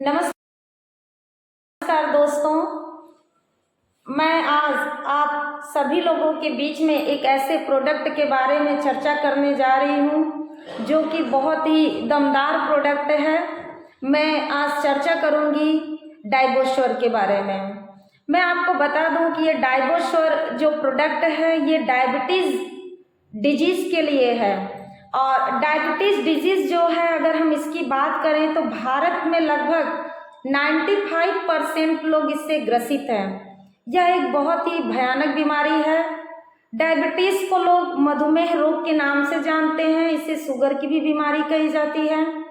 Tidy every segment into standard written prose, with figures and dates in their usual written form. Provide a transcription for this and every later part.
नमस्कार दोस्तों, मैं आज आप सभी लोगों के बीच में एक ऐसे प्रोडक्ट के बारे में चर्चा करने जा रही हूँ जो कि बहुत ही दमदार प्रोडक्ट है। मैं आज चर्चा करूँगी डाइबोश्वर के बारे में। मैं आपको बता दूँ कि ये डाइबोश्वर जो प्रोडक्ट है ये डायबिटीज़ डिजीज़ के लिए है। और डायबिटीज़ डिजीज़ जो है, अगर हम इसकी बात करें तो भारत में लगभग 95% लोग इससे ग्रसित हैं। यह एक बहुत ही भयानक बीमारी है। डायबिटीज़ को लोग मधुमेह रोग के नाम से जानते हैं। इसे शुगर की भी बीमारी कही जाती है।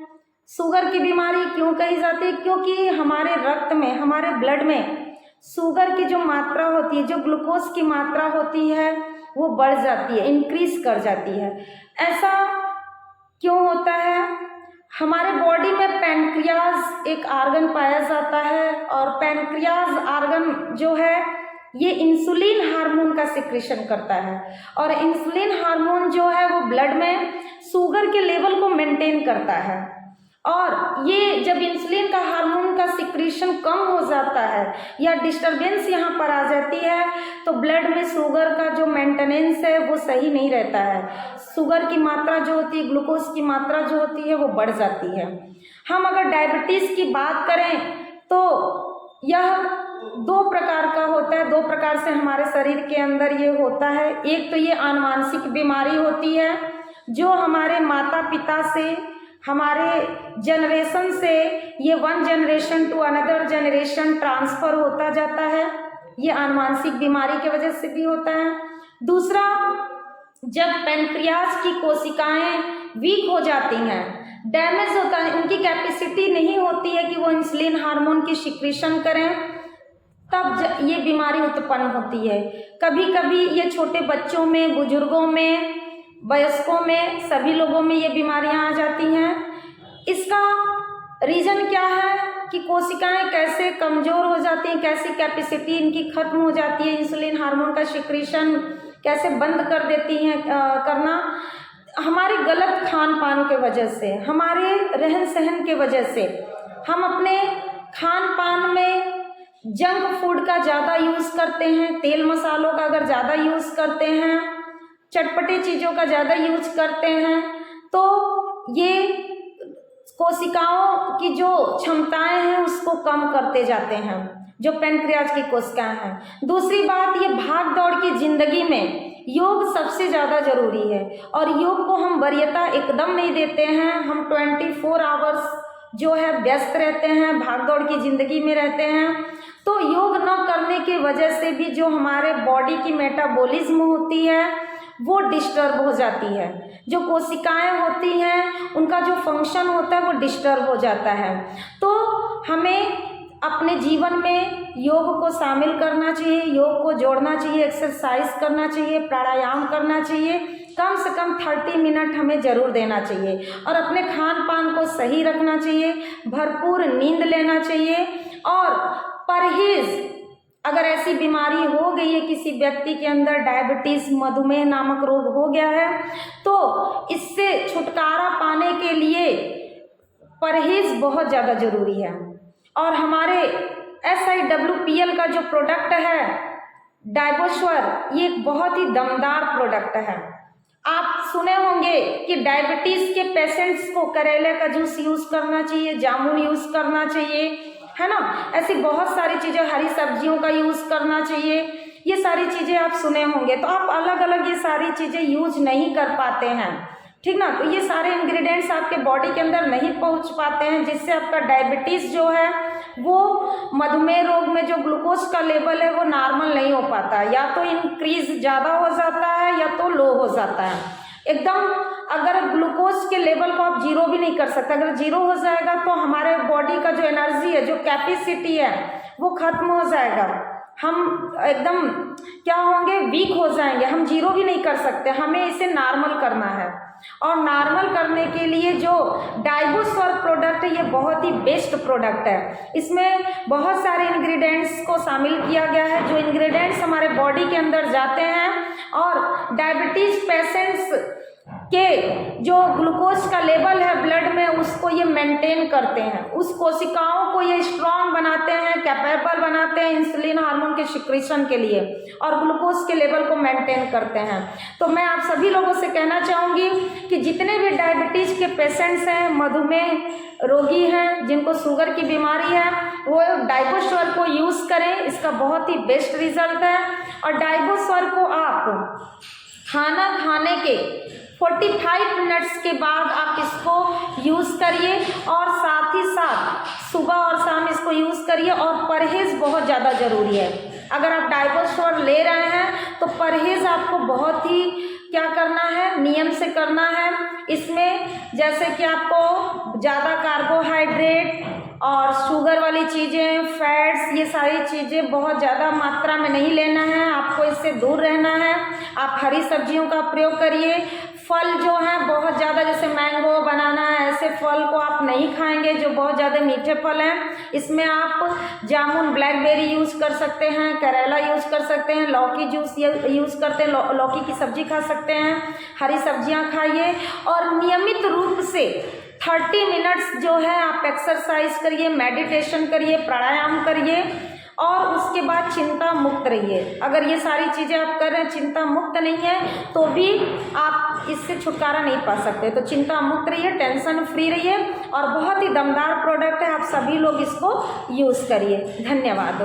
शुगर की बीमारी क्यों कही जाती है? क्योंकि हमारे रक्त में, हमारे ब्लड में शुगर की जो मात्रा होती है, जो ग्लूकोज की मात्रा होती है, वो बढ़ जाती है, इंक्रीज कर जाती है। ऐसा क्यों होता है? हमारे बॉडी में पैनक्रियाज एक आर्गन पाया जाता है और पैनक्रियाज आर्गन जो है ये इंसुलिन हार्मोन का सिक्रीशन करता है। और इंसुलिन हार्मोन जो है वो ब्लड में शुगर के लेवल को मेंटेन करता है। और ये जब इंसुलिन का हार्मोन का सिक्रीशन कम हो जाता है या डिस्टरबेंस यहाँ पर आ जाती है तो ब्लड में शुगर का जो मेंटेनेंस है वो सही नहीं रहता है। शुगर की मात्रा जो होती है, ग्लूकोज की मात्रा जो होती है वो बढ़ जाती है। हम अगर डायबिटीज़ की बात करें तो यह दो प्रकार का होता है। दो प्रकार से हमारे शरीर के अंदर ये होता है। एक तो ये आनुवांशिक बीमारी होती है जो हमारे माता पिता से, हमारे जनरेशन से, ये one generation to another generation transfer होता जाता है। ये आनुवांशिक बीमारी की वजह से भी होता है। दूसरा, जब पैनक्रियाज की कोशिकाएं वीक हो जाती हैं, डैमेज होता है, उनकी कैपेसिटी नहीं होती है कि वो इंसुलिन हार्मोन की सिक्रीशन करें, तब ये बीमारी उत्पन्न होती है। कभी कभी ये छोटे बच्चों में, बुजुर्गों में, वयस्कों में, सभी लोगों में ये बीमारियां आ जाती हैं। इसका रीज़न क्या है कि कोशिकाएं कैसे कमज़ोर हो जाती हैं, कैसी कैपेसिटी इनकी ख़त्म हो जाती है, इंसुलिन हार्मोन का सिक्रीशन कैसे बंद कर देती हैं करना। हमारे गलत खान पान के वजह से, हमारे रहन सहन के वजह से, हम अपने खान पान में जंक फूड का ज़्यादा यूज़ करते हैं, तेल मसालों का अगर ज़्यादा यूज़ करते हैं, चटपटी चीज़ों का ज़्यादा यूज करते हैं, तो ये कोशिकाओं की जो क्षमताएं हैं उसको कम करते जाते हैं, जो पैनक्रियाज की कोशिकाएं हैं। दूसरी बात, ये भाग दौड़ की ज़िंदगी में योग सबसे ज़्यादा ज़रूरी है और योग को हम वरीयता एकदम नहीं देते हैं। हम 24 आवर्स जो है व्यस्त रहते हैं, भाग दौड़ की ज़िंदगी में रहते हैं। तो योग न करने की वजह से भी जो हमारे बॉडी की मेटाबॉलिज्म होती है वो डिस्टर्ब हो जाती है। जो कोशिकाएं होती हैं उनका जो फंक्शन होता है वो डिस्टर्ब हो जाता है। तो हमें अपने जीवन में योग को शामिल करना चाहिए, योग को जोड़ना चाहिए, एक्सरसाइज करना चाहिए, प्राणायाम करना चाहिए। कम से कम 30 मिनट हमें ज़रूर देना चाहिए और अपने खान पान को सही रखना चाहिए, भरपूर नींद लेना चाहिए। और परहेज़, अगर ऐसी बीमारी हो गई है किसी व्यक्ति के अंदर, डायबिटीज़, मधुमेह नामक रोग हो गया है, तो इससे छुटकारा पाने के लिए परहेज़ बहुत ज़्यादा ज़रूरी है। और हमारे SIWPL का जो प्रोडक्ट है डाइबोश्वर, ये एक बहुत ही दमदार प्रोडक्ट है। आप सुने होंगे कि डायबिटीज़ के पेशेंट्स को करेले का जूस यूज़ करना चाहिए, जामुन यूज़ करना चाहिए, है ना। ऐसी बहुत सारी चीज़ें, हरी सब्जियों का यूज़ करना चाहिए, ये सारी चीज़ें आप सुने होंगे। तो आप अलग अलग ये सारी चीज़ें यूज नहीं कर पाते हैं, ठीक ना। तो ये सारे इंग्रेडिएंट्स आपके बॉडी के अंदर नहीं पहुंच पाते हैं, जिससे आपका डायबिटीज़ जो है वो मधुमेह रोग में जो ग्लूकोज का लेवल है वो नॉर्मल नहीं हो पाता, या तो इंक्रीज ज़्यादा हो जाता है या तो लो हो जाता है एकदम। अगर ग्लूकोज के लेवल को आप जीरो भी नहीं कर सकते, अगर जीरो हो जाएगा तो हमारे बॉडी का जो एनर्जी है, जो कैपेसिटी है वो खत्म हो जाएगा। हम एकदम क्या होंगे, वीक हो जाएंगे, हम जीरो भी नहीं कर सकते। हमें इसे नॉर्मल करना है और नॉर्मल करने के लिए जो डाइबोश्वर प्रोडक्ट है ये बहुत ही बेस्ट प्रोडक्ट है। इसमें बहुत सारे इंग्रेडिएंट्स को शामिल किया गया है, जो इंग्रेडिएंट्स हमारे बॉडी के अंदर जाते हैं और डायबिटीज़ पेशेंट्स के जो ग्लूकोज का लेवल है ब्लड में उसको ये मेंटेन करते हैं, उस कोशिकाओं को ये स्ट्रांग बनाते हैं, कैपेबल बनाते हैं इंसुलिन हार्मोन के सिक्रीशन के लिए और ग्लूकोज के लेवल को मेंटेन करते हैं। तो मैं आप सभी लोगों से कहना चाहूँगी कि जितने भी डायबिटीज़ के पेशेंट्स हैं, मधुमेह रोगी हैं, जिनको शुगर की बीमारी है, वो डाइबोस्वर को यूज़ करें, इसका बहुत ही बेस्ट रिजल्ट है। और डाइबोस्वर को आप खाना खाने के 45 मिनट्स के बाद आप इसको यूज़ करिए और साथ ही साथ सुबह और शाम इसको यूज़ करिए। और परहेज़ बहुत ज़्यादा ज़रूरी है। अगर आप डाइबोस्वर ले रहे हैं तो परहेज़ आपको बहुत ही क्या करना है, नियम से करना है। इसमें जैसे कि आपको ज़्यादा कार्बोहाइड्रेट और शुगर वाली चीज़ें, फैट्स, ये सारी चीज़ें बहुत ज़्यादा मात्रा में नहीं लेना है, आपको इससे दूर रहना है। आप हरी सब्जियों का प्रयोग करिए। फल जो हैं बहुत ज़्यादा, जैसे मैंगो, बनाना, ऐसे फल को आप नहीं खाएंगे जो बहुत ज़्यादा मीठे फल हैं। इसमें आप जामुन, ब्लैकबेरी यूज़ कर सकते हैं, करेला यूज़ कर सकते हैं, लौकी जूस यूज़ करते हैं, लौकी की सब्ज़ी खा सकते हैं। हरी सब्जियां खाइए और नियमित रूप से 30 मिनट्स जो है आप एक्सरसाइज करिए, मेडिटेशन करिए, प्राणायाम करिए और उसके बाद चिंता मुक्त रहिए। अगर ये सारी चीज़ें आप कर रहे हैं, चिंता मुक्त नहीं है, तो भी आप इससे छुटकारा नहीं पा सकते। तो चिंता मुक्त रहिए, टेंशन फ्री रहिए और बहुत ही दमदार प्रोडक्ट है, आप सभी लोग इसको यूज़ करिए। धन्यवाद।